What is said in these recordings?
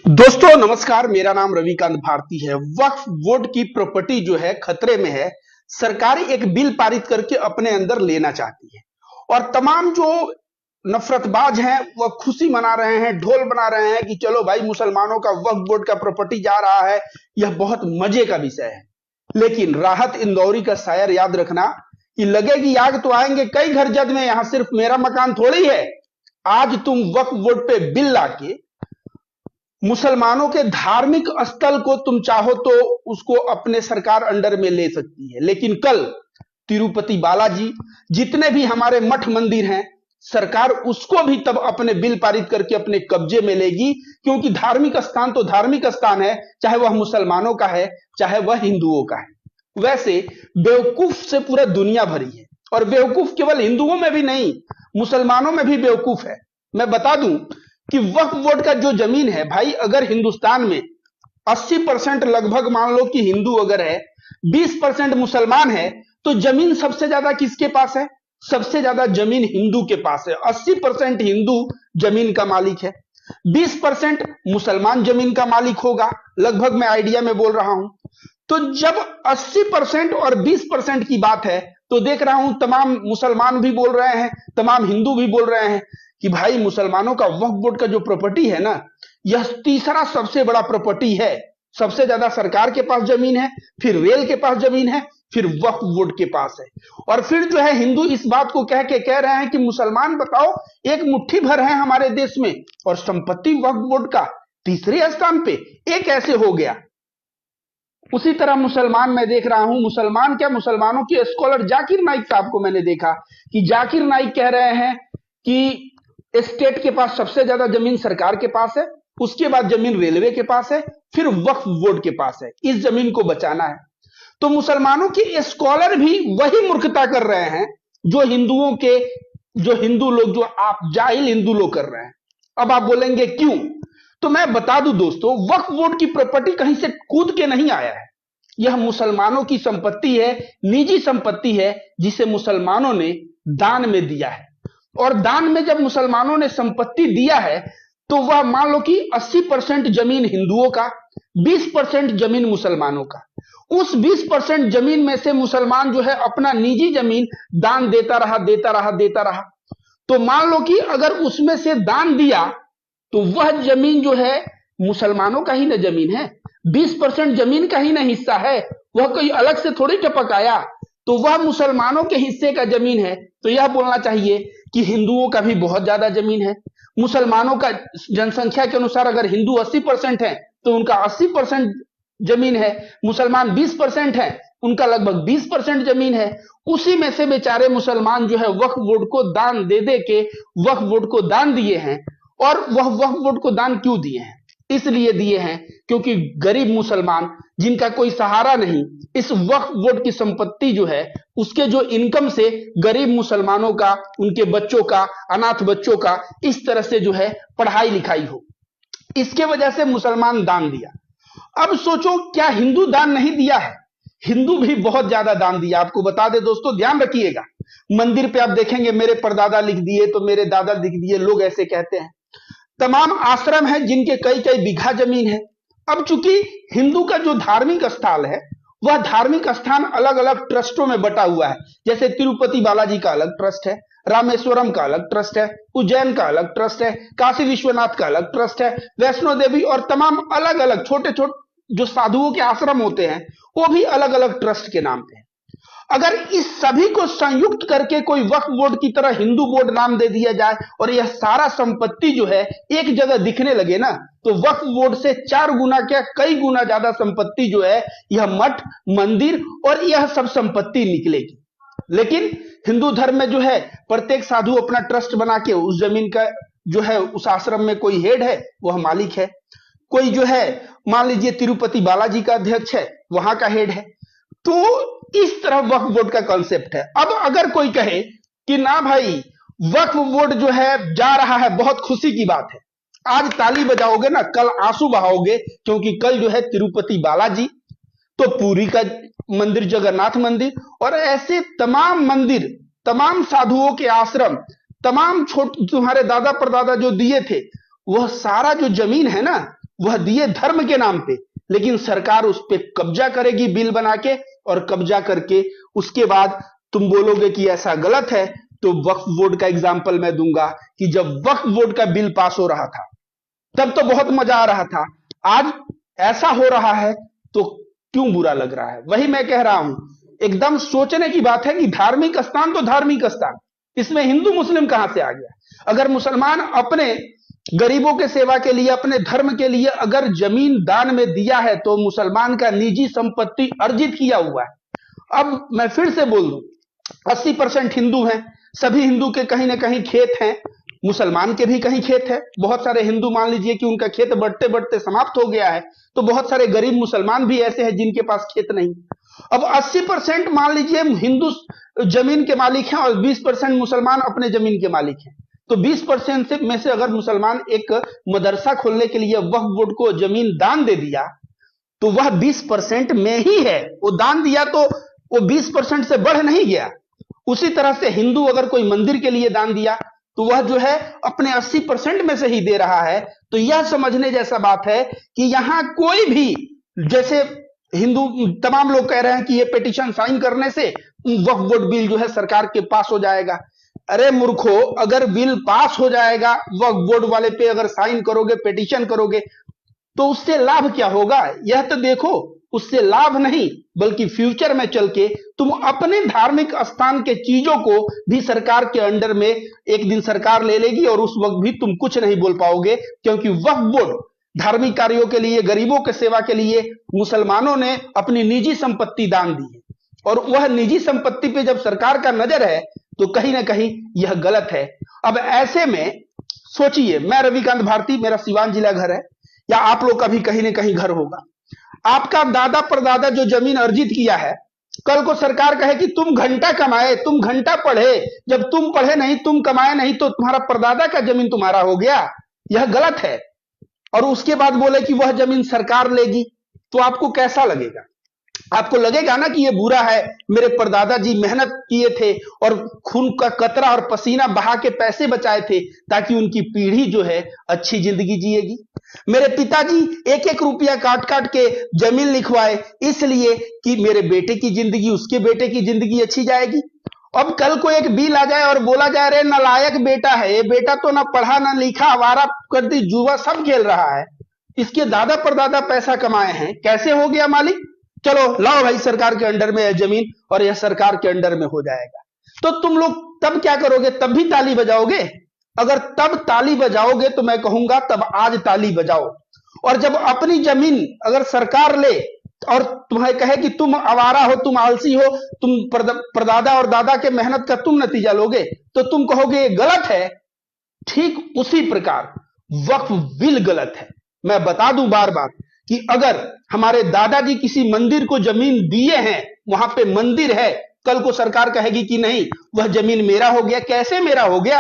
दोस्तों नमस्कार, मेरा नाम रविकांत भारती है। वक्फ बोर्ड की प्रॉपर्टी जो है खतरे में है। सरकार एक बिल पारित करके अपने अंदर लेना चाहती है और तमाम जो नफरतबाज हैं वह खुशी मना रहे हैं, ढोल बना रहे हैं कि चलो भाई मुसलमानों का वक्फ बोर्ड का प्रॉपर्टी जा रहा है। यह बहुत मजे का विषय है। लेकिन राहत इंदौरी का शायर याद रखना कि लगेगी आग तो आएंगे कई घर जद में, यहां सिर्फ मेरा मकान थोड़ी है। आज तुम वक्फ बोर्ड पे बिल लाके मुसलमानों के धार्मिक स्थल को तुम चाहो तो उसको अपने सरकार अंडर में ले सकती है, लेकिन कल तिरुपति बालाजी जितने भी हमारे मठ मंदिर हैं सरकार उसको भी तब अपने बिल पारित करके अपने कब्जे में लेगी, क्योंकि धार्मिक स्थान तो धार्मिक स्थान है, चाहे वह मुसलमानों का है चाहे वह हिंदुओं का है। वैसे बेवकूफ से पूरा दुनिया भरी है और बेवकूफ केवल हिंदुओं में भी नहीं, मुसलमानों में भी बेवकूफ है। मैं बता दूं कि वक्फ बोर्ड का जो जमीन है भाई, अगर हिंदुस्तान में 80% लगभग मान लो कि हिंदू अगर है, 20% मुसलमान है, तो जमीन सबसे ज्यादा किसके पास है? सबसे ज्यादा जमीन हिंदू के पास है। 80% हिंदू जमीन का मालिक है, 20% मुसलमान जमीन का मालिक होगा, लगभग मैं आइडिया में बोल रहा हूं। तो जब 80% और 20% की बात है तो देख रहा हूं तमाम मुसलमान भी बोल रहे हैं, तमाम हिंदू भी बोल रहे हैं कि भाई मुसलमानों का वक्फ बोर्ड का जो प्रॉपर्टी है ना, यह तीसरा सबसे बड़ा प्रॉपर्टी है। सबसे ज्यादा सरकार के पास जमीन है, फिर रेल के पास जमीन है, फिर वक्फ बोर्ड के पास है। और फिर जो है हिंदू इस बात को कह रहे हैं कि मुसलमान बताओ एक मुट्ठी भर है हमारे देश में और संपत्ति वक्फ बोर्ड का तीसरे स्थान पे, एक ऐसे हो गया। उसी तरह मुसलमान मैं देख रहा हूं, मुसलमान क्या, मुसलमानों के स्कॉलर जाकिर नाइक साहब को मैंने देखा कि जाकिर नाइक कह रहे हैं कि स्टेट के पास सबसे ज्यादा जमीन सरकार के पास है, उसके बाद जमीन रेलवे के पास है, फिर वक्फ बोर्ड के पास है, इस जमीन को बचाना है। तो मुसलमानों के स्कॉलर भी वही मूर्खता कर रहे हैं जो हिंदुओं के, जो हिंदू लोग, जो आप जाहिल हिंदू लोग कर रहे हैं। अब आप बोलेंगे क्यों? तो मैं बता दूं दोस्तों, वक्फ बोर्ड की प्रॉपर्टी कहीं से कूद के नहीं आया है। यह मुसलमानों की संपत्ति है, निजी संपत्ति है, जिसे मुसलमानों ने दान में दिया है। और दान में जब मुसलमानों ने संपत्ति दिया है तो वह मान लो कि 80% जमीन हिंदुओं का, 20% जमीन मुसलमानों का। उस 20% जमीन में से मुसलमान जो है अपना निजी जमीन दान देता रहा। तो मान लो कि अगर उसमें से दान दिया तो वह जमीन जो है मुसलमानों का ही ना जमीन है, 20% जमीन का ही ना हिस्सा है, वह कोई अलग से थोड़ी टपक आया, तो वह मुसलमानों के हिस्से का जमीन है। तो यह बोलना चाहिए कि हिंदुओं का भी बहुत ज्यादा जमीन है। मुसलमानों का जनसंख्या के अनुसार अगर हिंदू 80% है तो उनका 80% जमीन है, मुसलमान 20% है, उनका लगभग 20% जमीन है। उसी में से बेचारे मुसलमान जो है वक्फ बोर्ड को दान दे दे के वक्फ बोर्ड को दान दिए हैं। और वह वक्फ बोर्ड को दान क्यों दिए हैं? इसलिए दिए हैं क्योंकि गरीब मुसलमान जिनका कोई सहारा नहीं, इस वक्फ बोर्ड की संपत्ति जो है उसके जो इनकम से गरीब मुसलमानों का, उनके बच्चों का, अनाथ बच्चों का इस तरह से जो है पढ़ाई लिखाई हो, इसके वजह से मुसलमान दान दिया। अब सोचो क्या हिंदू दान नहीं दिया है? हिंदू भी बहुत ज्यादा दान दिया। आपको बता दे दोस्तों, ध्यान रखिएगा, मंदिर पे आप देखेंगे मेरे परदादा लिख दिए तो मेरे दादा लिख दिए, लोग ऐसे कहते हैं। तमाम आश्रम है जिनके कई कई बीघा जमीन है। अब चूंकि हिंदू का जो धार्मिक स्थल है वह धार्मिक स्थान अलग अलग ट्रस्टों में बटा हुआ है, जैसे तिरुपति बालाजी का अलग ट्रस्ट है, रामेश्वरम का अलग ट्रस्ट है, उज्जैन का अलग ट्रस्ट है, काशी विश्वनाथ का अलग ट्रस्ट है, वैष्णो देवी और तमाम अलग अलग छोटे छोटे जो साधुओं के आश्रम होते हैं वो भी अलग अलग ट्रस्ट के नाम पे है। अगर इस सभी को संयुक्त करके कोई वक्फ बोर्ड की तरह हिंदू बोर्ड नाम दे दिया जाए और यह सारा संपत्ति जो है एक जगह दिखने लगे ना, तो वक्फ बोर्ड से 4 गुना क्या कई गुना ज्यादा संपत्ति जो है यह मठ मंदिर और यह सब संपत्ति निकलेगी। लेकिन हिंदू धर्म में जो है प्रत्येक साधु अपना ट्रस्ट बना के उस जमीन का जो है, उस आश्रम में कोई हेड है वह मालिक है, कोई जो है मान लीजिए तिरुपति बालाजी का अध्यक्ष है वहां का हेड है। तो इस तरह वक्फ बोर्ड का कॉन्सेप्ट है। अब अगर कोई कहे कि ना भाई वक्फ बोर्ड जो है जा रहा है, बहुत खुशी की बात है, आज ताली बजाओगे ना, कल आंसू बहाओगे, क्योंकि कल जो है तिरुपति बालाजी, तो पुरी का मंदिर, जगन्नाथ मंदिर और ऐसे तमाम मंदिर, तमाम साधुओं के आश्रम, तमाम तुम्हारे दादा परदादा जो दिए थे, वह सारा जो जमीन है ना वह दिए धर्म के नाम पे, लेकिन सरकार उस पे कब्जा करेगी बिल बना के, और कब्जा करके उसके बाद तुम बोलोगे कि ऐसा गलत है। तो वक्फ बोर्ड का एग्जाम्पल मैं दूंगा कि जब वक्फ बोर्ड का बिल पास हो रहा था तब तो बहुत मजा आ रहा था, आज ऐसा हो रहा है तो क्यों बुरा लग रहा है। वही मैं कह रहा हूं, एकदम सोचने की बात है कि धार्मिक स्थान तो धार्मिक स्थान, इसमें हिंदू मुस्लिम कहां से आ गया। अगर मुसलमान अपने गरीबों के सेवा के लिए, अपने धर्म के लिए अगर जमीन दान में दिया है तो मुसलमान का निजी संपत्ति अर्जित किया हुआ है। अब मैं फिर से बोल दूं, 80% हिंदू हैं, सभी हिंदू के कहीं ना कहीं खेत हैं, मुसलमान के भी कहीं खेत है। बहुत सारे हिंदू मान लीजिए कि उनका खेत बढ़ते बढ़ते समाप्त हो गया है, तो बहुत सारे गरीब मुसलमान भी ऐसे हैं जिनके पास खेत नहीं। अब 80% मान लीजिए हिंदू जमीन के मालिक हैं और 20% मुसलमान अपने जमीन के मालिक हैं। तो 20% में से अगर मुसलमान एक मदरसा खोलने के लिए वक्फ बोर्ड को जमीन दान दे दिया तो वह 20% में ही है। वो दान दिया तो वो 20% से बढ़ नहीं गया। उसी तरह से हिंदू अगर कोई मंदिर के लिए दान दिया तो वह जो है अपने 80% में से ही दे रहा है। तो यह समझने जैसा बात है कि यहां कोई भी, जैसे हिंदू तमाम लोग कह रहे हैं कि ये पिटीशन साइन करने से वक्फ बोर्ड बिल जो है सरकार के पास हो जाएगा। अरे मूर्खो, अगर बिल पास हो जाएगा, वक्फ बोर्ड वाले पे अगर साइन करोगे, पिटीशन करोगे, तो उससे लाभ क्या होगा यह तो देखो। उससे लाभ नहीं बल्कि फ्यूचर में चल के तुम अपने धार्मिक स्थान के चीजों को भी सरकार के अंडर में एक दिन सरकार ले लेगी और उस वक्त भी तुम कुछ नहीं बोल पाओगे, क्योंकि वक्फ बोर्ड धार्मिक कार्यों के लिए, गरीबों के सेवा के लिए मुसलमानों ने अपनी निजी संपत्ति दान दी है, और वह निजी संपत्ति पे जब सरकार का नजर है तो कहीं ना कहीं यह गलत है। अब ऐसे में सोचिए, मैं रविकांत भारती, मेरा सिवान जिला घर है, या आप लोग का भी कहीं ना कहीं घर होगा। आपका दादा परदादा जो जमीन अर्जित किया है, कल को सरकार कहे कि तुम घंटा कमाए, तुम घंटा पढ़े, जब तुम पढ़े नहीं, तुम कमाए नहीं, तो तुम्हारा परदादा का जमीन तुम्हारा हो गया, यह गलत है। और उसके बाद बोले कि वह जमीन सरकार लेगी, तो आपको कैसा लगेगा? आपको लगेगा ना कि ये बुरा है, मेरे परदादा जी मेहनत किए थे और खून का कतरा और पसीना बहा के पैसे बचाए थे ताकि उनकी पीढ़ी जो है अच्छी जिंदगी जिएगी। मेरे पिताजी एक एक रुपया काट काट के जमीन लिखवाए इसलिए कि मेरे बेटे की जिंदगी, उसके बेटे की जिंदगी अच्छी जाएगी। अब कल को एक बिल आ जाए और बोला जाए रे नालायक बेटा है, ये बेटा तो ना पढ़ा ना लिखा, आवारा गर्दी जुआ सब खेल रहा है, इसके दादा परदादा पैसा कमाए हैं, कैसे हो गया मालिक? चलो लाओ भाई सरकार के अंडर में है जमीन और यह सरकार के अंडर में हो जाएगा। तो तुम लोग तब क्या करोगे? तब भी ताली बजाओगे? अगर तब ताली बजाओगे तो मैं कहूंगा तब आज ताली बजाओ। और जब अपनी जमीन अगर सरकार ले और तुम्हें कहे कि तुम आवारा हो, तुम आलसी हो, तुम परदादा और दादा के मेहनत का तुम नतीजा लोगे, तो तुम कहोगे ये गलत है। ठीक उसी प्रकार वक्फ बिल गलत है। मैं बता दूं बार बार कि अगर हमारे दादाजी किसी मंदिर को जमीन दिए हैं, वहां पे मंदिर है, कल को सरकार कहेगी कि नहीं वह जमीन मेरा हो गया। कैसे मेरा हो गया?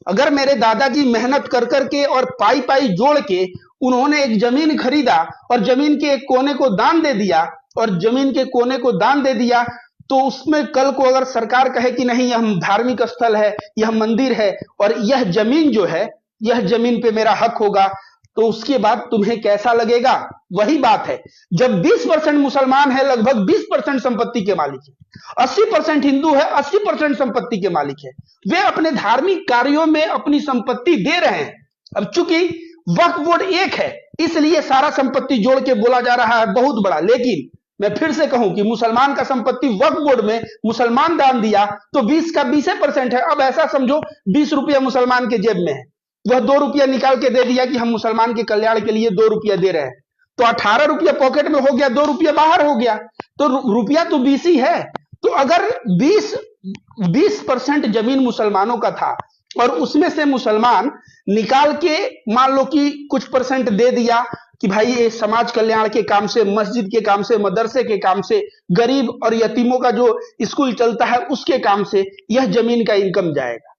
अगर मेरे दादाजी मेहनत कर करके और पाई पाई जोड़ के उन्होंने एक जमीन खरीदा और जमीन के एक कोने को दान दे दिया, और जमीन के कोने को दान दे दिया, तो उसमें कल को अगर सरकार कहे कि नहीं यह धार्मिक स्थल है, यह मंदिर है और यह जमीन जो है, यह जमीन पे मेरा हक होगा, तो उसके बाद तुम्हें कैसा लगेगा? वही बात है, जब 20% मुसलमान है, लगभग 20% संपत्ति के मालिक है, 80% हिंदू है, 80% संपत्ति के मालिक है, वे अपने धार्मिक कार्यों में अपनी संपत्ति दे रहे हैं। अब चूंकि वक्फ बोर्ड एक है इसलिए सारा संपत्ति जोड़ के बोला जा रहा है बहुत बड़ा, लेकिन मैं फिर से कहूं कि मुसलमान का संपत्ति वक्फ बोर्ड में मुसलमान दान दिया तो 20 का 20% है। अब ऐसा समझो 20 रुपया मुसलमान के जेब में है, वह 2 रुपया निकाल के दे दिया कि हम मुसलमान के कल्याण के लिए 2 रुपया दे रहे हैं, तो 18 रुपया पॉकेट में हो गया, 2 रुपया बाहर हो गया, तो रुपया तो 20 ही है। तो अगर 20% जमीन मुसलमानों का था और उसमें से मुसलमान निकाल के मान लो कि कुछ परसेंट दे दिया कि भाई ये समाज कल्याण के काम से, मस्जिद के काम से, मदरसे के काम से, गरीब और यतीमों का जो स्कूल चलता है उसके काम से यह जमीन का इनकम जाएगा।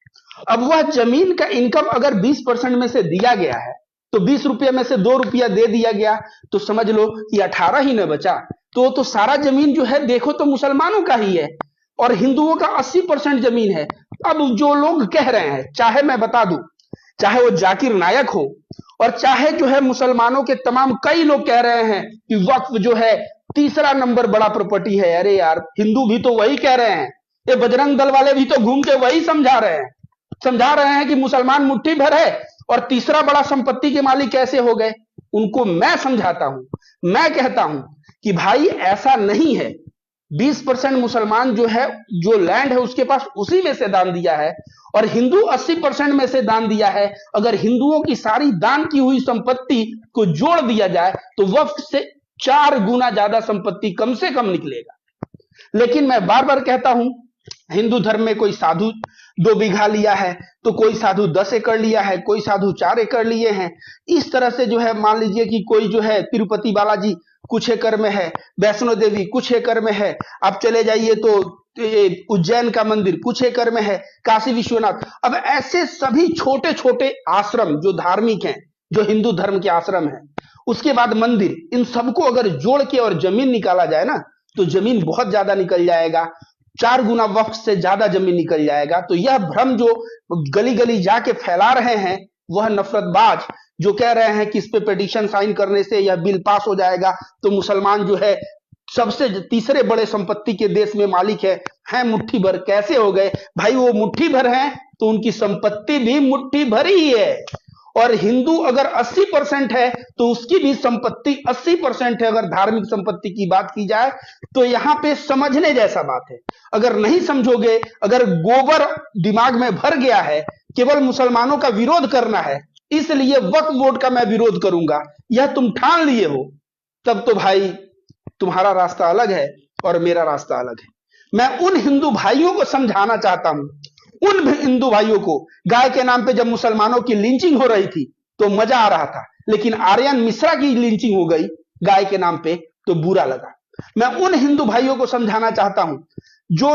अब वह जमीन का इनकम अगर 20% में से दिया गया है तो 20 रुपया में से 2 रुपया दे दिया गया, तो समझ लो कि 18 ही न बचा। तो सारा जमीन जो है देखो तो मुसलमानों का ही है और हिंदुओं का 80% जमीन है। अब जो लोग कह रहे हैं, चाहे मैं बता दूं चाहे वो जाकिर नायक हो, और चाहे जो है मुसलमानों के तमाम कई लोग कह रहे हैं कि वक्फ जो है तीसरा नंबर बड़ा प्रॉपर्टी है। अरे यार, हिंदू भी तो वही कह रहे हैं, ये बजरंग दल वाले भी तो घूम के वही समझा रहे हैं कि मुसलमान मुट्ठी भर है और तीसरा बड़ा संपत्ति के मालिक कैसे हो गए। उनको मैं समझाता हूं, मैं कहता हूं कि भाई ऐसा नहीं है। 20% मुसलमान जो है, जो लैंड है उसके पास, उसी में से दान दिया है, और हिंदू 80% में से दान दिया है। अगर हिंदुओं की सारी दान की हुई संपत्ति को जोड़ दिया जाए तो वक्फ से 4 गुना ज्यादा संपत्ति कम से कम निकलेगा। लेकिन मैं बार बार कहता हूं, हिंदू धर्म में कोई साधु 2 बीघा लिया है, तो कोई साधु 10 एकड़ लिया है, कोई साधु 4 एकड़ लिए हैं। इस तरह से जो है, मान लीजिए कि कोई जो है तिरुपति बालाजी कुछ एकड़ में है, वैष्णो देवी कुछ एकड़ में है, आप चले जाइए तो उज्जैन का मंदिर कुछ एकड़ में है, काशी विश्वनाथ। अब ऐसे सभी छोटे छोटे आश्रम जो धार्मिक हैं, जो हिंदू धर्म के आश्रम हैं, उसके बाद मंदिर, इन सबको अगर जोड़ के और जमीन निकाला जाए ना, तो जमीन बहुत ज्यादा निकल जाएगा, 4 गुना वक्फ से ज्यादा जमीन निकल जाएगा। तो यह भ्रम जो गली गली जाके फैला रहे हैं, वह नफरतबाज जो कह रहे हैं कि इस पे पिटीशन साइन करने से यह बिल पास हो जाएगा तो मुसलमान जो है सबसे तीसरे बड़े संपत्ति के देश में मालिक है मुट्ठी भर कैसे हो गए। भाई वो मुट्ठी भर हैं तो उनकी संपत्ति भी मुट्ठी भर ही है, और हिंदू अगर 80% है तो उसकी भी संपत्ति 80% है। अगर धार्मिक संपत्ति की बात की जाए तो यहां पे समझने जैसा बात है। अगर नहीं समझोगे, अगर गोबर दिमाग में भर गया है, केवल मुसलमानों का विरोध करना है, इसलिए वक्फ बोर्ड का मैं विरोध करूंगा, यह तुम ठान लिए हो, तब तो भाई तुम्हारा रास्ता अलग है और मेरा रास्ता अलग है। मैं उन हिंदू भाइयों को समझाना चाहता हूं, उन हिंदू भाइयों को, गाय के नाम पे जब मुसलमानों की लिंचिंग हो रही थी तो मजा आ रहा था, लेकिन आर्यन मिश्रा की लिंचिंग हो गई गाय के नाम पे तो बुरा लगा। मैं उन हिंदू भाइयों को समझाना चाहता हूं जो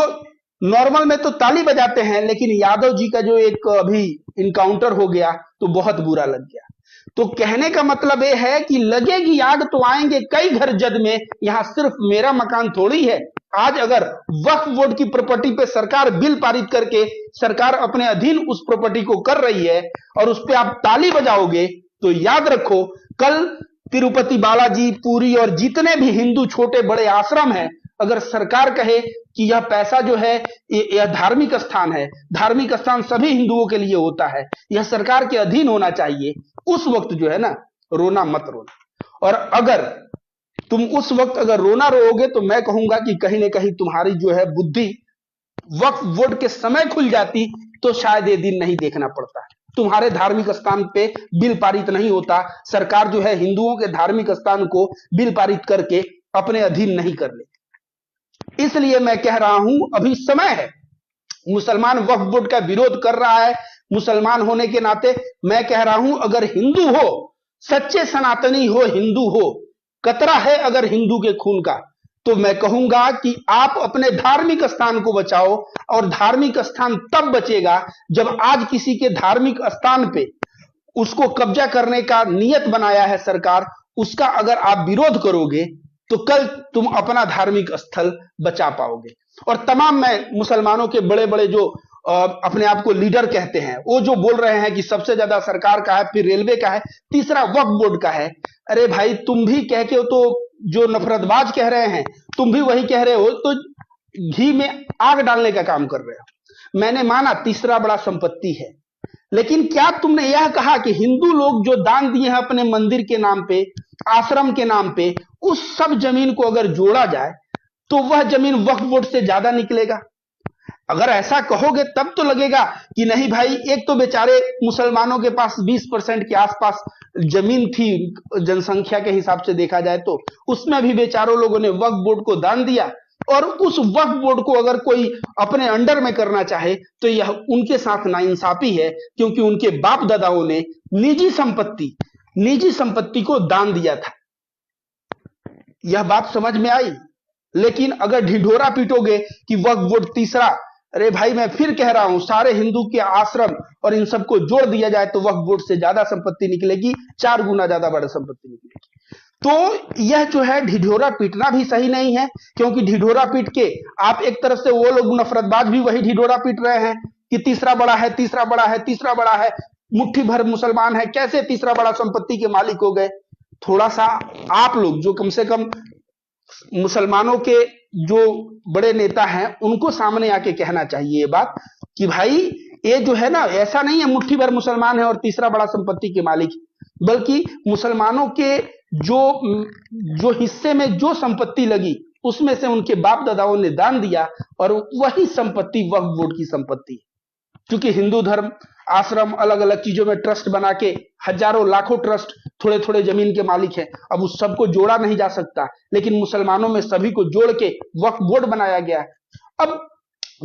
नॉर्मल में तो ताली बजाते हैं, लेकिन यादव जी का जो एक अभी इनकाउंटर हो गया तो बहुत बुरा लग गया। तो कहने का मतलब यह है कि लगेगी आग तो आएंगे कई घर जद में, यहां सिर्फ मेरा मकान थोड़ी है। आज अगर वक्फ बोर्ड की प्रॉपर्टी पे सरकार बिल पारित करके सरकार अपने अधीन उस प्रॉपर्टी को कर रही है और उस पे आप ताली बजाओगे, तो याद रखो कल तिरुपति बालाजी, पुरी और जितने भी हिंदू छोटे बड़े आश्रम हैं, अगर सरकार कहे कि यह पैसा जो है यह धार्मिक स्थान है, धार्मिक स्थान सभी हिंदुओं के लिए होता है, यह सरकार के अधीन होना चाहिए, उस वक्त जो है ना, रोना मत रोना। और अगर तुम उस वक्त अगर रोना रोओगे तो मैं कहूंगा कि कहीं ना कहीं तुम्हारी जो है बुद्धि वक्फ बोर्ड के समय खुल जाती तो शायद ये दिन नहीं देखना पड़ता, तुम्हारे धार्मिक स्थान पे बिल पारित नहीं होता, सरकार जो है हिंदुओं के धार्मिक स्थान को बिल पारित करके अपने अधीन नहीं कर लेती। इसलिए मैं कह रहा हूं अभी समय है। मुसलमान वक्फ बोर्ड का विरोध कर रहा है, मुसलमान होने के नाते मैं कह रहा हूं अगर हिंदू हो, सच्चे सनातनी हो, हिंदू हो, कतरा है अगर हिंदू के खून का, तो मैं कहूंगा कि आप अपने धार्मिक स्थान को बचाओ। और धार्मिक स्थान तब बचेगा जब आज किसी के धार्मिक स्थान पे उसको कब्जा करने का नियत बनाया है सरकार, उसका अगर आप विरोध करोगे तो कल तुम अपना धार्मिक स्थल बचा पाओगे। और तमाम मैं मुसलमानों के बड़े बड़े जो अपने आप को लीडर कहते हैं, वो जो बोल रहे हैं कि सबसे ज्यादा सरकार का है, फिर रेलवे का है, तीसरा वक्फ बोर्ड का है, अरे भाई तुम भी कह के तो जो नफरतबाज कह रहे हैं तुम भी वही कह रहे हो, तो घी में आग डालने का काम कर रहे हो। मैंने माना तीसरा बड़ा संपत्ति है, लेकिन क्या तुमने यह कहा कि हिंदू लोग जो दान दिए हैं अपने मंदिर के नाम पे, आश्रम के नाम पे, उस सब जमीन को अगर जोड़ा जाए तो वह जमीन वक्फ बोर्ड से ज्यादा निकलेगा? अगर ऐसा कहोगे तब तो लगेगा कि नहीं भाई, एक तो बेचारे मुसलमानों के पास 20% के आसपास जमीन थी जनसंख्या के हिसाब से देखा जाए तो, उसमें भी बेचारों लोगों ने वक्फ बोर्ड को दान दिया। और उस वक्फ बोर्ड को अगर कोई अपने अंडर में करना चाहे तो यह उनके साथ नाइंसाफी है, क्योंकि उनके बाप दादाओं ने निजी संपत्ति को दान दिया था। यह बात समझ में आई। लेकिन अगर ढिढोरा पीटोगे कि वक्फ बोर्ड तीसरा, अरे भाई मैं फिर कह रहा हूं, सारे हिंदू के आश्रम और इन सबको जोड़ दिया जाए तो वक्फ बोर्ड से ज्यादा संपत्ति निकलेगी, 4 गुना ज्यादा बड़ी संपत्ति निकलेगी। तो यह जो है ढिढोरा पीटना भी सही नहीं है, क्योंकि ढिढोरा पीट के आप एक तरफ से, वो लोग नफरतबाज भी वही ढिढोरा पीट रहे हैं कि तीसरा बड़ा है, तीसरा बड़ा है, तीसरा बड़ा है। मुट्ठी भर मुसलमान है, कैसे तीसरा बड़ा संपत्ति के मालिक हो गए? थोड़ा सा आप लोग जो कम से कम मुसलमानों के जो बड़े नेता हैं उनको सामने आके कहना चाहिए ये बात कि भाई ये जो है ना, ऐसा नहीं है मुट्ठी भर मुसलमान है और तीसरा बड़ा संपत्ति के मालिक, बल्कि मुसलमानों के जो जो हिस्से में जो संपत्ति लगी उसमें से उनके बाप दादाओं ने दान दिया और वही संपत्ति वक्फ बोर्ड की संपत्ति। क्योंकि हिंदू धर्म आश्रम अलग अलग चीजों में ट्रस्ट बना के हजारों लाखों ट्रस्ट थोड़े थोड़े जमीन के मालिक हैं, अब उस सबको जोड़ा नहीं जा सकता, लेकिन मुसलमानों में सभी को जोड़ के वक्फ बोर्ड बनाया गया है। अब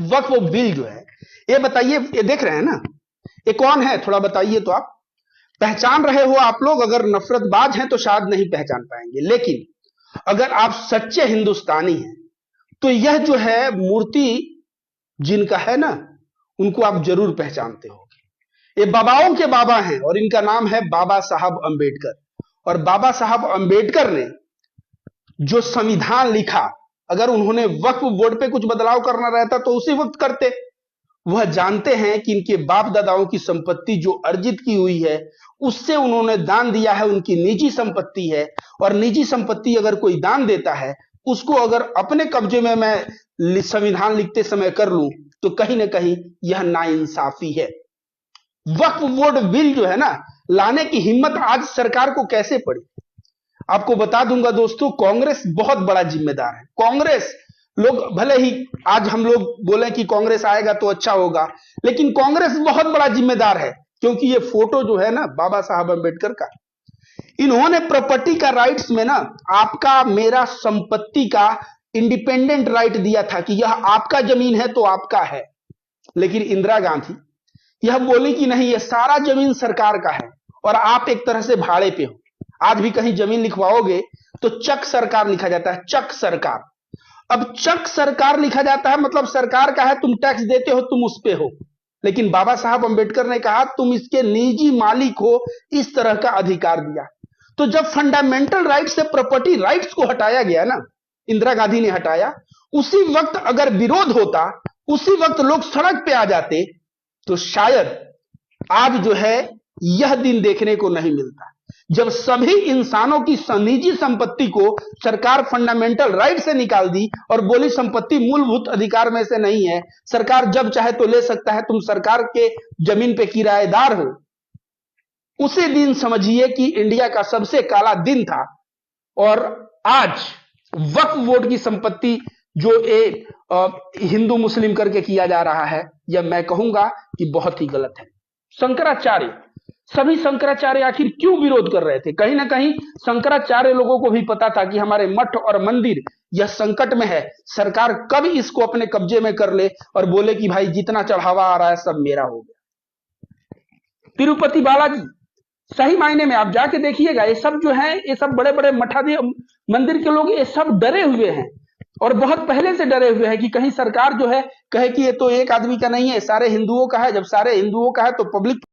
वक्फ बिल जो है, ये बताइए, ये देख रहे हैं ना, ये कौन है थोड़ा बताइए तो आप पहचान रहे हो? आप लोग अगर नफरतबाज हैं तो शायद नहीं पहचान पाएंगे, लेकिन अगर आप सच्चे हिंदुस्तानी हैं तो यह जो है मूर्ति जिनका है ना, उनको आप जरूर पहचानते हो। ये बाबाओं के बाबा हैं और इनका नाम है बाबा साहब अंबेडकर। और बाबा साहब अंबेडकर ने जो संविधान लिखा, अगर उन्होंने वक्फ बोर्ड पे कुछ बदलाव करना रहता तो उसी वक्त करते। वह जानते हैं कि इनके बाप दादाओं की संपत्ति जो अर्जित की हुई है उससे उन्होंने दान दिया है, उनकी निजी संपत्ति है, और निजी संपत्ति अगर कोई दान देता है उसको अगर अपने कब्जे में मैं संविधान लिखते समय कर लूं तो कहीं ना कहीं यह नाइंसाफी है। वक्फ बोर्ड बिल जो है ना, लाने की हिम्मत आज सरकार को कैसे पड़ी? आपको बता दूंगा दोस्तों, कांग्रेस बहुत बड़ा जिम्मेदार है। कांग्रेस लोग भले ही आज हम लोग बोले कि कांग्रेस आएगा तो अच्छा होगा, लेकिन कांग्रेस बहुत बड़ा जिम्मेदार है, क्योंकि ये फोटो जो है ना बाबा साहब अंबेडकर का, इन्होंने प्रॉपर्टी का राइट्स में ना आपका मेरा संपत्ति का इंडिपेंडेंट राइट दिया था कि यह आपका जमीन है तो आपका है। लेकिन इंदिरा गांधी यह बोली कि नहीं, यह सारा जमीन सरकार का है और आप एक तरह से भाड़े पे हो। आज भी कहीं जमीन लिखवाओगे तो चक सरकार लिखा जाता है, चक सरकार। अब चक सरकार लिखा जाता है मतलब सरकार का है, तुम टैक्स देते हो, तुम उस पे हो। लेकिन बाबा साहब अंबेडकर ने कहा तुम इसके निजी मालिक हो, इस तरह का अधिकार दिया। तो जब फंडामेंटल राइट से प्रॉपर्टी राइट्स को हटाया गया ना, इंदिरा गांधी ने हटाया, उसी वक्त अगर विरोध होता, उसी वक्त लोग सड़क पे आ जाते, तो शायद आज जो है यह दिन देखने को नहीं मिलता, जब सभी इंसानों की निजी संपत्ति को सरकार फंडामेंटल राइट से निकाल दी और बोली संपत्ति मूलभूत अधिकार में से नहीं है, सरकार जब चाहे तो ले सकता है, तुम सरकार के जमीन पे किराएदार हो। उसी दिन समझिए कि इंडिया का सबसे काला दिन था। और आज वक्फ बोर्ड की संपत्ति जो एक हिंदू मुस्लिम करके किया जा रहा है, यह मैं कहूंगा कि बहुत ही गलत है। शंकराचार्य, सभी शंकराचार्य आखिर क्यों विरोध कर रहे थे? कहीं ना कहीं शंकराचार्य लोगों को भी पता था कि हमारे मठ और मंदिर यह संकट में है, सरकार कब इसको अपने कब्जे में कर ले और बोले कि भाई जितना चढ़ावा आ रहा है सब मेरा हो गया। तिरुपति बालाजी, सही मायने में आप जाके देखिएगा, ये सब जो है, ये सब बड़े बड़े मठाधीश मंदिर के लोग ये सब डरे हुए हैं और बहुत पहले से डरे हुए हैं कि कहीं सरकार जो है कहे कि ये तो एक आदमी का नहीं है, सारे हिंदुओं का है। जब सारे हिंदुओं का है तो पब्लिक